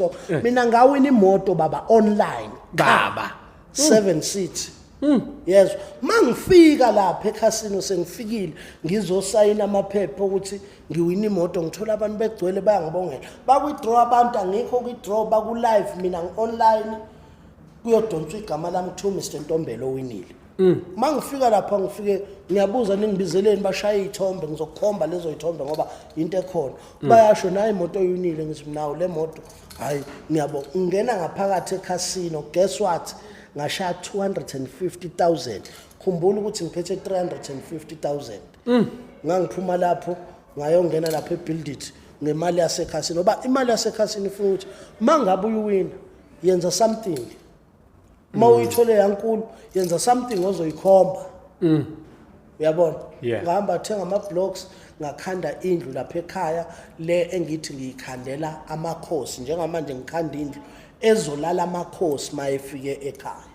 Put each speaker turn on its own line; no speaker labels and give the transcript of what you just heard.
So mina ngawina imoto baba online baba 7 seat. Yes, mangifika lapha eCasino sengifikile ngizosayina amaphepha ukuthi ngiwina imoto ngithola abantu begcwele bayangibongela. Bakwithdraw abantu angikho kwithdraw baku live mina ngi-online kuyodonswa igama lami kuthiwa Mr Ntombela owinile. Mangifika lapha ngifike ngiyabuza ningibizeleni bashaya izithombe ngizokukhomba lezo izithombe ngoba into ekhona. Bayasho nayi imoto oyinile ngithi nawo le moto hayi ngiyabo ngena ngaphakathi eCasino guess what ngashaya 250,000 khumbula ukuthi ngiphethe 350,000 ngangiphuma lapho ngayongena lapha eBuildit ngemali yaseCasino ngoba imali yaseCasino ifuna ukuthi mangabe uyiwina yenza something mawuyithole yankulu yenza something ozoyikhomba uyabona ngihamba thenga ama blocks ngakhanda indlu lapha ekhaya le engithi ngiyikhandela amakhosi njengamanje ngikhanda indlu ezolala amakhosi mayefike ekhaya.